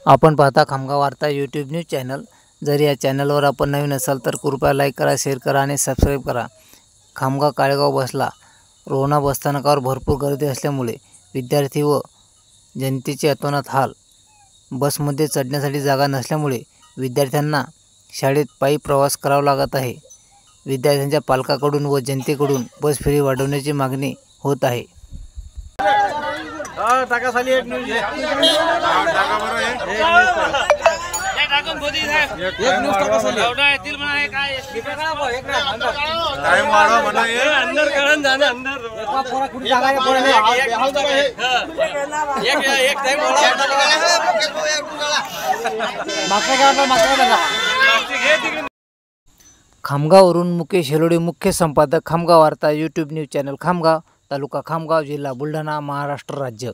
आपण पाहता खामगाव वार्ता यूट्यूब न्यूज चॅनल। जर या चॅनलवर आपण नवीन असाल तर कृपया लाईक करा, शेअर करा आणि सबस्क्राईब करा। खामगाव काळेगाव बसला रोहणा बसस्थानकावर भरपूर गर्दी असल्यामुळे विद्यार्थी व जनतेचे अतोनात हाल। बसमध्ये चढण्यासाठी जागा नसल्यामुळे विद्यार्थ्यांना शाळेत पायी प्रवास करावा लागत आहे। विद्यार्थ्यांच्या पालकांकडून व जनतेकडून बस फेरी वाढवण्याची मागणी होत आहे। टाका साली एक न्यूज टाका बरं एक टाकून खोदी साहेब एक न्यूज टाका साली एवढा येतील म्हणा हे काय एक टाइम वाढवा म्हणा हे अंदर कळन जाणे अंदर एका पोरा कुठे जागा आहे पोरा हाल जागा हे एक टाइम वाढवा खामगाववरून मुकेश हेलोडे, मुख्य संपादक, खामगाव वार्ता यूट्यूब न्यूज चॅनल, खामगाव तालुका खामगाव, जिल्हा बुलढाणा, महाराष्ट्र राज्य।